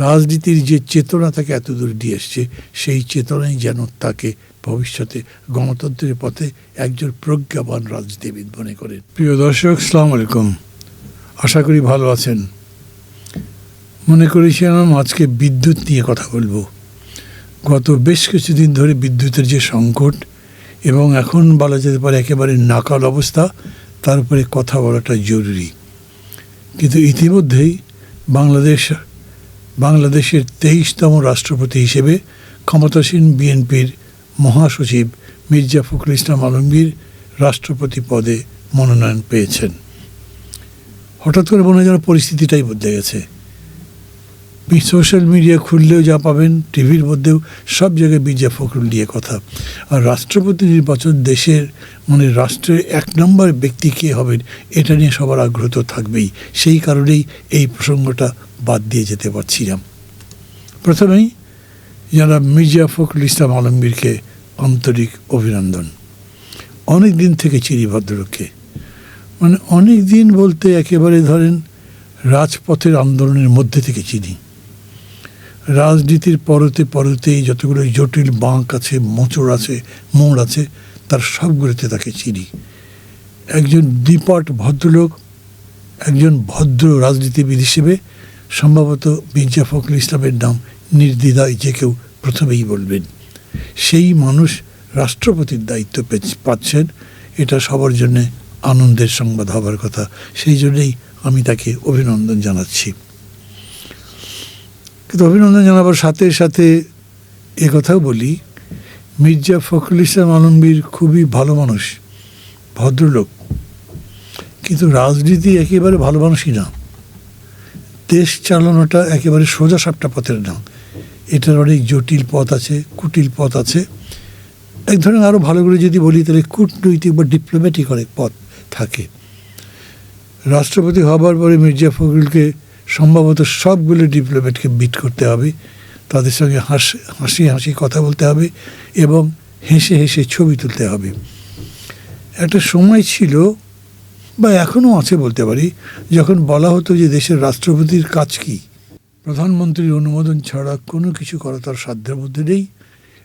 রাজনীতির যে চেতনা তাকে এত দূর দিয়ে এসছে, সেই চেতনাই যেন তাকে ভবিষ্যতে গণতন্ত্রের পথে একজন প্রজ্ঞাবান রাজনীতিবিদ মনে করেন। প্রিয় দর্শক, আসসালামু আলাইকুম। আশা করি ভালো আছেন। মনে করেছিলাম আজকে বিদ্যুৎ নিয়ে কথা বলবো। গত বেশ কিছুদিন ধরে বিদ্যুতের যে সংকট এবং এখন বলা যেতে পারে একেবারে নাকাল অবস্থা, তার উপরে কথা বলাটা জরুরি। কিন্তু ইতিমধ্যেই বাংলাদেশের 23তম রাষ্ট্রপতি হিসেবে ক্ষমতাসীন বিএনপির মহাসচিব মির্জা ফখরুল ইসলাম আলমগীর রাষ্ট্রপতি পদে মনোনয়ন পেয়েছেন। হঠাৎ করে মনে হয় যেন পরিস্থিতিটাই বদলে গেছে। সোশ্যাল মিডিয়া খুললেও যা পাবেন, টিভির মধ্যেও সব জায়গায় মির্জা ফখরুল নিয়ে কথা। আর রাষ্ট্রপতি নির্বাচন দেশের রাষ্ট্রের 1 নম্বর ব্যক্তি কে হবেন এটা নিয়ে সবার আগ্রহ তো থাকবেই। সেই কারণেই এই প্রসঙ্গটা বাদ দিয়ে যেতে পারছি না। প্রথমেই যারা মির্জা ফখরুল ইসলাম আলমগীরকে আন্তরিক অভিনন্দন। অনেক দিন থেকে চিনি ভদ্রলোককে, অনেক দিন বলতে একেবারে ধরেন রাজপথের আন্দোলনের মধ্যে থেকে চিনি। রাজনীতির পরতে পরতেই যতগুলো জটিল বাঁক আছে, মোড় আছে, তার সবগুলোতে তাকে চিনি। একজন নিপট ভদ্রলোক, একজন ভদ্র রাজনীতিবিদ হিসেবে সম্ভবত মির্জা ফখরুল ইসলামের নাম নির্দ্বিধায় যে কেউ প্রথমেই বলবেন। সেই মানুষ রাষ্ট্রপতির দায়িত্ব পাচ্ছেন, এটা সবার জন্য আনন্দের সংবাদ হবার কথা। সেই জন্যেই আমি তাকে অভিনন্দন জানাচ্ছি। কিন্তু অভিনন্দন জানাবার সাথে সাথে কথাও বলি, মির্জা ফখরুল ইসলাম আলমগীর খুবই ভালো মানুষ, ভদ্রলোক, কিন্তু রাজনীতি একেবারে ভালো মানুষই না। দেশ চালানোটা একেবারে সোজা সাপটা পথের না। এটার অনেক জটিল পথ আছে, কুটিল পথ আছে। এক ধরনের আরও ভালো করে যদি বলি তাহলে কূটনৈতিক বা ডিপ্লোম্যাটিক অনেক পথ থাকে। রাষ্ট্রপতি হবার পরে মির্জা ফখরুলকে সম্ভবত সবগুলো ডিপ্লোম্যাটকে বিট করতে হবে, তাদের সঙ্গে হাসি হাসি কথা বলতে হবে এবং হেসে হেসে ছবি তুলতে হবে। একটা সময় ছিল, বা এখনও আছে বলতে পারি, যখন বলা হতো যে দেশের রাষ্ট্রপতির কাজ কি, প্রধানমন্ত্রীর অনুমোদন ছাড়া কোনো কিছু করা তার সাধ্যের মধ্যে নেই।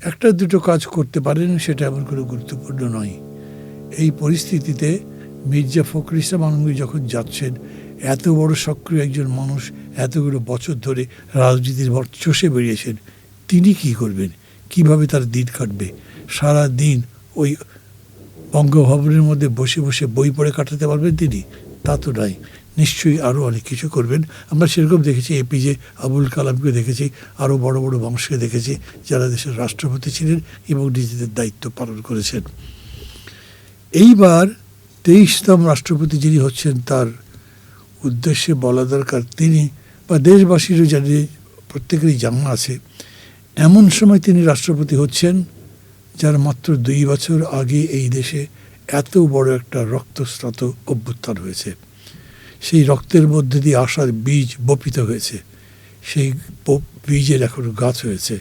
1-2 কাজ করতে পারেন, সেটা এমন কোনো গুরুত্বপূর্ণ নয়। এই পরিস্থিতিতে মির্জা ফখরুল ইসলাম আলমগীর যখন যাচ্ছেন, এত বড় সক্রিয় একজন মানুষ, এতগুলো বছর ধরে রাজনীতির চষে বেরিয়েছেন, তিনি কি করবেন? কিভাবে তার দিন কাটবে? সারা দিন ওই বঙ্গভবনের মধ্যে বসে বসে বই পড়ে কাটাতে পারবেন তিনি? তা তো নয়, নিশ্চয়ই আরও অনেক কিছু করবেন। আমরা সেরকম দেখেছি, এপিজে আবুল কালামকে দেখেছি, আরও বড় বড় মানুষকে দেখেছি যারা দেশের রাষ্ট্রপতি ছিলেন এবং নিজেদের দায়িত্ব পালন করেছেন। এইবার 23তম রাষ্ট্রপতি যিনি হচ্ছেন, তার উদ্দেশ্যে বলা দরকার, তিনি বা দেশবাসীরও জানি, প্রত্যেকেরই জানা আছে, এমন সময় তিনি রাষ্ট্রপতি হচ্ছেন যার মাত্র 2 বছর আগে এই দেশে এত বড় একটা রক্তস্নাত অভ্যুত্থান হয়েছে। সেই রক্তের মধ্যে দিয়ে আশার বীজ বপিত হয়েছে, সেই বীজের এখন গাছ হয়েছে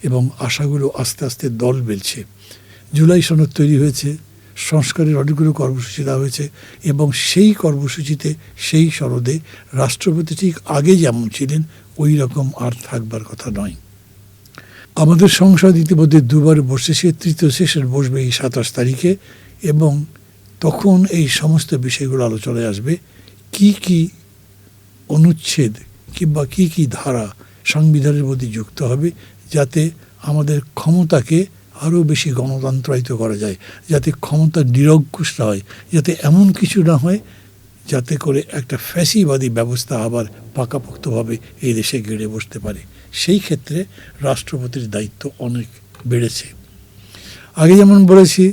এবং আশাগুলো আস্তে আস্তে দল বেলছে। জুলাই সনদ তৈরি হয়েছে, সংস্কারের অনেকগুলো কর্মসূচি দেওয়া হয়েছে এবং সেই কর্মসূচিতে, সেই সনদে রাষ্ট্রপতি ঠিক আগে যেমন ছিলেন ওই রকম আর থাকবার কথা নয়। আমাদের সংসদ ইতিমধ্যে 2বার বসেছে, 3য় সেশন বসবে এই 27 তারিখে এবং তখন এই সমস্ত বিষয়গুলো আলোচনায় আসবে। কি কি অনুচ্ছেদ কিংবা কি কি ধারা সংবিধানের মধ্যে যুক্ত হবে যাতে আমাদের ক্ষমতাকে আরও বেশি গণতন্ত্রায়িত করা যায়, যাতে ক্ষমতা নিরঙ্কুশ না হয়, যাতে এমন কিছু না হয় যাতে করে একটা ফ্যাসিবাদী ব্যবস্থা আবার পাকাপোক্তভাবে এই দেশে গেড়ে বসতে পারে। সেই ক্ষেত্রে রাষ্ট্রপতির দায়িত্ব অনেক বেড়েছে। আগে যেমন বলেছি,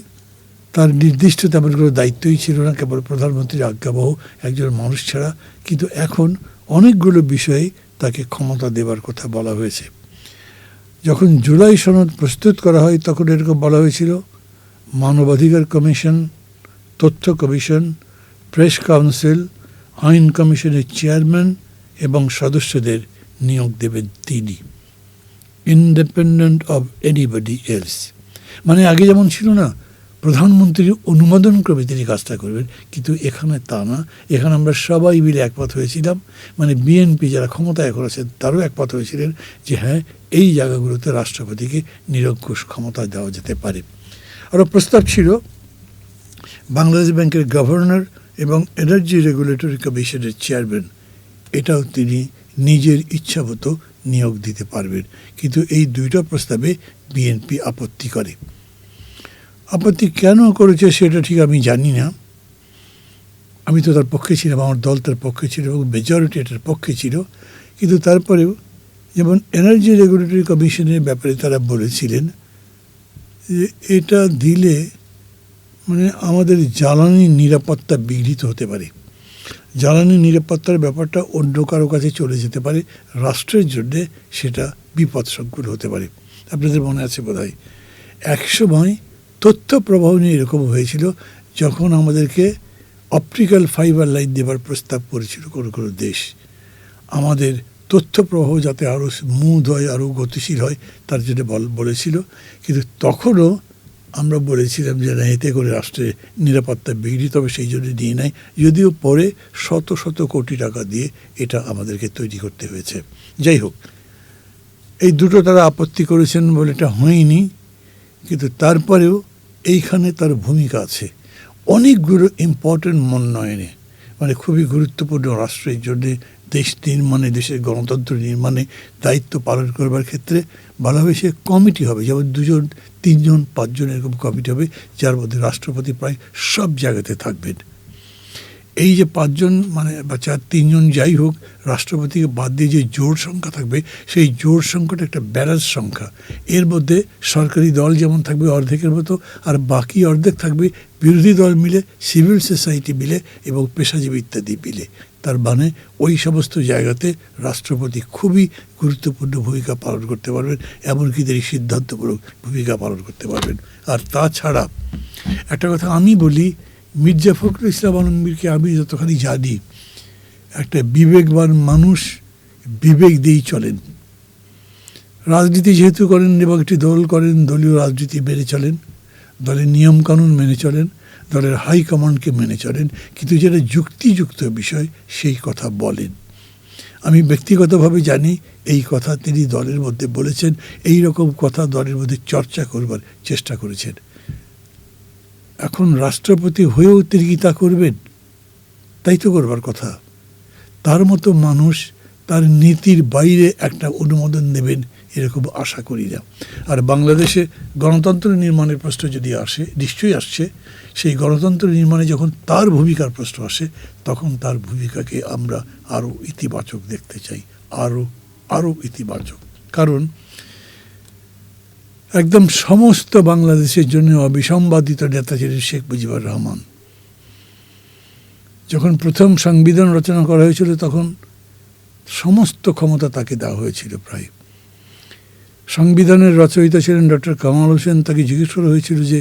তার নির্দিষ্ট তেমন কোনো দায়িত্বই ছিল না, কেবল প্রধানমন্ত্রীর আজ্ঞাবহ একজন মানুষ ছাড়া। কিন্তু এখন অনেকগুলো বিষয়ে তাকে ক্ষমতা দেবার কথা বলা হয়েছে। যখন জুলাই সনদ প্রস্তুত করা হয় তখন এরকম বলা হয়েছিল, মানবাধিকার কমিশন, তথ্য কমিশন, প্রেস কাউন্সিল, আইন কমিশনের চেয়ারম্যান এবং সদস্যদের নিয়োগ দেবেন তিনি, ইন্ডিপেন্ডেন্ট অফ এনিবডি এলস। আগে যেমন ছিল না, প্রধানমন্ত্রীর অনুমোদন ক্রমে তিনি কাজটা করবেন, কিন্তু এখানে তা না। এখানে আমরা সবাই মিলে একমত হয়েছিলাম, মানে বিএনপি যারা ক্ষমতায় এখন আছেন তারাও একমত হয়েছিলেন যে হ্যাঁ, এই জায়গাগুলোতে রাষ্ট্রপতিকে নিরঙ্কুশ ক্ষমতা দেওয়া যেতে পারে। আরও প্রস্তাব ছিল বাংলাদেশ ব্যাংকের গভর্নর এবং এনার্জি রেগুলেটরি কমিশনের চেয়ারম্যান, এটাও তিনি নিজের ইচ্ছামতো নিয়োগ দিতে পারবেন। কিন্তু এই দুইটা প্রস্তাবে বিএনপি আপত্তি করে। আপত্তি কেন করেছে সেটা ঠিক আমি জানি না। আমি তো তার পক্ষে ছিলাম, আমার দল তার পক্ষে ছিল এবং মেজরিটি এটার পক্ষে ছিল। কিন্তু তারপরেও যেমন এনার্জি রেগুলেটরি কমিশনের ব্যাপারে তারা বলেছিলেন যে এটা দিলে মানে আমাদের জ্বালানি নিরাপত্তা বিঘ্নিত হতে পারে, জ্বালানি নিরাপত্তার ব্যাপারটা অন্য কারো কাছে চলে যেতে পারে, রাষ্ট্রের জন্যে সেটা বিপদসংকুল হতে পারে। আপনাদের মনে আছে বোধহয় একসময় তথ্য প্রবাহ নিয়ে এরকম হয়েছিল, যখন আমাদেরকে অপটিক্যাল ফাইবার লাইন দেবার প্রস্তাব করেছিল কোনো কোনো দেশ, আমাদের তথ্য প্রবাহ যাতে আরও স্মুথ হয়, আরও গতিশীল হয় তার জন্য বলেছিল। কিন্তু তখনও আমরা বলেছিলাম যে না, এতে করে রাষ্ট্রের নিরাপত্তা বিঘ্নিত হবে, সেই জন্য নিয়ে নেয়, যদিও পরে শত শত কোটি টাকা দিয়ে এটা আমাদেরকে তৈরি করতে হয়েছে। যাই হোক, এই দুটো তারা আপত্তি করেছেন বলে এটা হয়নি। কিন্তু তারপরেও এইখানে তার ভূমিকা আছে অনেকগুলো ইম্পর্টেন্ট মনোনয়নে, মানে খুবই গুরুত্বপূর্ণ রাষ্ট্রের জন্যে, দেশ নির্মাণে, দেশের গণতন্ত্র নির্মাণে দায়িত্ব পালন করবার ক্ষেত্রে ভালোভাবে সে কমিটি হবে, যেমন 2 জন 3 জন 5 জন এরকম কমিটি হবে, যার মধ্যে রাষ্ট্রপতি প্রায় সব জায়গাতে থাকবেন। এই যে 5 জন মানে বা 4-3 জন যাই হোক, রাষ্ট্রপতিকে বাদ দিয়ে যে জোড় সংখ্যা থাকবে, সেই জোড় সংখ্যাটা একটা ব্যালেন্স সংখ্যা। এর মধ্যে সরকারি দল যেমন থাকবে অর্ধেকের মতো, আর বাকি অর্ধেক থাকবে বিরোধী দল মিলে, সিভিল সোসাইটি মিলে এবং পেশাজীবী ইত্যাদি মিলে। তার মানে ওই সমস্ত জায়গাতে রাষ্ট্রপতি খুবই গুরুত্বপূর্ণ ভূমিকা পালন করতে পারবেন, এমনকি তিনি সিদ্ধান্তমূলক ভূমিকা পালন করতে পারবেন। আর তাছাড়া একটা কথা আমি বলি, মির্জা ফখরুল ইসলাম আলমগীরকে আমি যতখানি জানি, একটা বিবেকবান মানুষ, বিবেক দিয়েই চলেন। রাজনীতি যেহেতু করেন এবং একটি দল করেন, দলীয় রাজনীতি মেনে চলেন, দলের নিয়মকানুন মেনে চলেন, দলের হাইকমান্ডকে মেনে চলেন, কিন্তু যেটা যুক্তিযুক্ত বিষয় সেই কথা বলেন। আমি ব্যক্তিগতভাবে জানি এই কথা তিনি দলের মধ্যে বলেছেন, এই রকম কথা দলের মধ্যে চর্চা করবার চেষ্টা করেছেন। এখন রাষ্ট্রপতি হয়েও তিনি কি তা করবেন? তাই তো করবার কথা। তার মতো মানুষ তার নীতির বাইরে একটা অনুমোদন দেবেন এরকম আশা করি না। আর বাংলাদেশে গণতন্ত্র নির্মাণের প্রশ্ন যদি আসে, নিশ্চয়ই আসছে, সেই গণতন্ত্র নির্মাণে যখন তার ভূমিকার প্রশ্ন আসে, তখন তার ভূমিকাকে আমরা আরও ইতিবাচক দেখতে চাই, আরও ইতিবাচক। কারণ একদম সমস্ত বাংলাদেশের জন্য অবিসম্বাদিত নেতা ছিলেন শেখ মুজিবুর রহমান। যখন প্রথম সংবিধান রচনা করা হয়েছিল তখন সমস্ত ক্ষমতা তাকে দেওয়া হয়েছিল প্রায়। সংবিধানের রচয়িতা ছিলেন ডক্টর কামাল হোসেন। তাকে জিজ্ঞেস করা হয়েছিল যে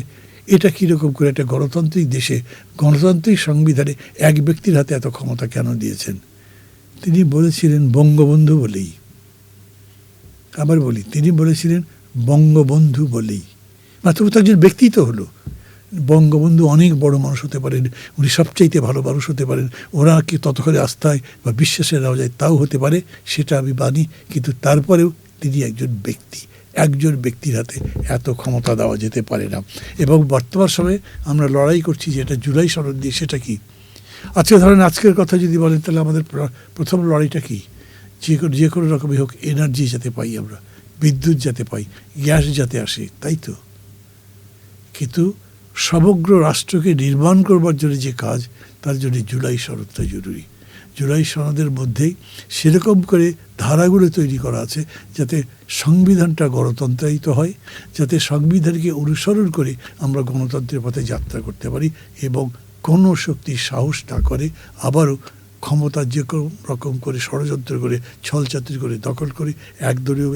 এটা কীরকম করে একটা গণতান্ত্রিক দেশে গণতান্ত্রিক সংবিধানে এক ব্যক্তির হাতে এত ক্ষমতা কেন দিয়েছেন? তিনি বলেছিলেন বঙ্গবন্ধু বলেই। আবার বলি, তিনি বলেছিলেন বঙ্গবন্ধু বলেই। মাত্র তো একজন ব্যক্তি তো হলো। বঙ্গবন্ধু অনেক বড় মানুষ হতে পারেন, উনি সবচাইতে ভালো মানুষ হতে পারেন, ওরা কি ততক্ষণে আস্থায় বা বিশ্বাসে নেওয়া যায় তাও হতে পারে, সেটা আমি মানি। কিন্তু তারপরেও তিনি একজন ব্যক্তি, একজন ব্যক্তির হাতে এত ক্ষমতা দেওয়া যেতে পারে না। এবং বর্তমান সময়ে আমরা লড়াই করছি যে এটা জুলাই সনদ দিয়ে, সেটা কি? আচ্ছা ধরেন আজকের কথা যদি বলেন, তাহলে আমাদের প্রথম লড়াইটা কি? যে কোনো রকমই হোক, এনার্জি যাতে পাই আমরা, বিদ্যুৎ যাতে পাই, গ্যাস যাতে আসে, তাই তো। কিন্তু সমগ্র রাষ্ট্রকে নির্মাণ করবার জন্য যে কাজ, তার জন্য জুলাই সনদটা জরুরি। জুলাই সনদের মধ্যেই সেরকম করে ধারাগুলো তৈরি করা আছে যাতে সংবিধানটা গণতন্ত্রায়িত হয়, যাতে সংবিধানকে অনুসরণ করে আমরা গণতন্ত্রের পথে যাত্রা করতে পারি এবং কোনো শক্তি সাহস না করে আবারও ক্ষমতা যে কোনো রকম করে ষড়যন্ত্র করে, ছলচাতুরি করে দখল করে একদলীয়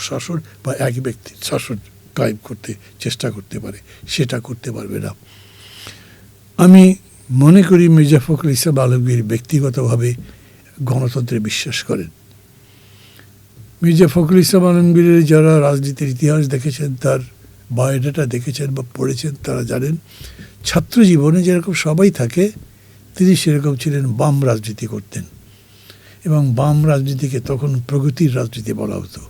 শাসন বা এক ব্যক্তির শাসন কায়েম করতে চেষ্টা করতে পারে, সেটা করতে পারবে না। আমি মনে করি মির্জা ফখরুল ইসলাম আলমগীর ব্যক্তিগতভাবে গণতন্ত্রে বিশ্বাস করেন। মির্জা ফখরুল ইসলাম আলমগীরের যারা রাজনীতির ইতিহাস দেখেছেন, তার বায়োডাটা দেখেছেন বা পড়েছেন তারা জানেন ছাত্র জীবনে যেরকম সবাই থাকে তিনি সেরকম ছিলেন, বাম রাজনীতি করতেন এবং বাম রাজনীতিকে তখন প্রগতির রাজনীতি বলা হতো।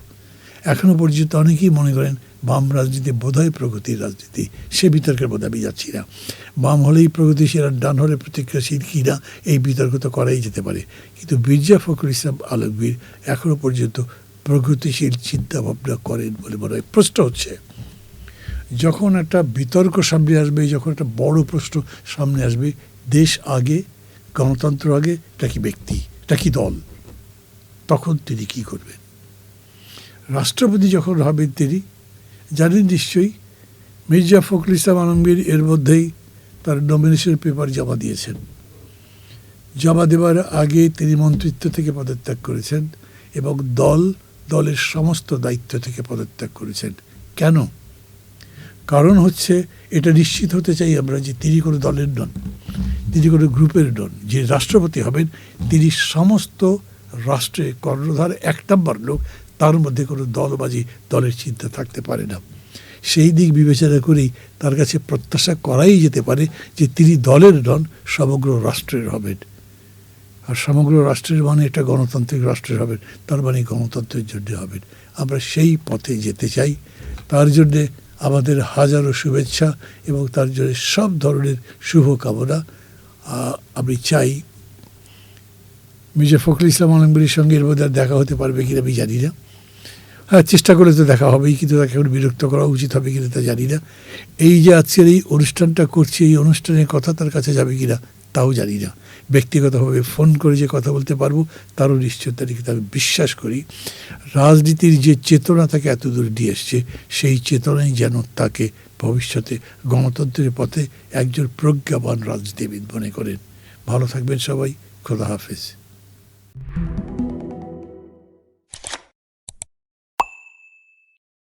এখনও পর্যন্ত অনেকেই মনে করেন বাম রাজনীতি বোধহয় প্রগতির রাজনীতি, সে বিতর্কের মধ্যে আমি যাচ্ছি না। বাম হলেই প্রগতিশীল আর ডান হলে প্রতিক্রিয়াশীল কি না এই বিতর্ক তো করাই যেতে পারে, কিন্তু মির্জা ফখরুল ইসলাম আলমগীর এখনও পর্যন্ত প্রগতিশীল চিন্তাভাবনা করেন বলে মনে হয়। প্রশ্ন হচ্ছে যখন একটা বিতর্ক সামনে আসবে, যখন একটা বড় প্রশ্ন সামনে আসবে, দেশ আগে, গণতন্ত্র আগে, এটা কি ব্যক্তি, এটা কি দল, তখন তিনি কি করবেন? রাষ্ট্রপতি যখন হবেন তিনি জানেন নিশ্চয়ই, মির্জা ফখরুল ইসলাম আলমগীর এর মধ্যেই তার নমিনেশন পেপার জমা দিয়েছেন। জমা দেওয়ার আগে তিনি মন্ত্রিত্ব থেকে পদত্যাগ করেছেন এবং দলের সমস্ত দায়িত্ব থেকে পদত্যাগ করেছেন। কেন? কারণ হচ্ছে এটা নিশ্চিত হতে চাই আমরা যে তিনি কোনো দলের নন, তিনি কোনো গ্রুপের নন। যে রাষ্ট্রপতি হবেন তিনি সমস্ত রাষ্ট্রে কর্ণধার, এক নম্বর লোক, তার মধ্যে কোনো দলবাজি, দলের চিন্তা থাকতে পারে না। সেই দিক বিবেচনা করেই তার কাছে প্রত্যাশা করাই যেতে পারে যে তিনি দলের নন, সমগ্র রাষ্ট্রের হবেন। আর সমগ্র রাষ্ট্রের মানে এটা গণতান্ত্রিক রাষ্ট্রের হবেন, তার মানে গণতন্ত্রের জন্য হবেন। আমরা সেই পথে যেতে চাই, তার জন্যে আমাদের হাজারো শুভেচ্ছা এবং তার জন্য সব ধরনের শুভকামনা। আমি চাই মির্জা ফখরুল ইসলাম আলমগীরের সঙ্গে এর মধ্যে দেখা হতে পারবে কিনা আমি জানি না। হ্যাঁ, চেষ্টা করে তো দেখা হবেই, কিন্তু তাকে এখন বিরক্ত করা উচিত হবে কিনা তা জানি না। এই যে আজকের এই অনুষ্ঠানটা করছি, এই অনুষ্ঠানের কথা তার কাছে যাবে কিনা তাও জানি না। ব্যক্তিগতভাবে ফোন করে যে কথা বলতে পারবো তারও নিশ্চয়তা কিন্তু আমি বিশ্বাস করি। রাজনীতির যে চেতনা তাকে এত দূর দিয়ে এসছে, সেই চেতনাই যেন তাকে ভবিষ্যতে গণতন্ত্রের পথে একজন প্রজ্ঞাবান রাজনীতিবিদ মনে করেন। ভালো থাকবেন সবাই, খোদা হাফেজ।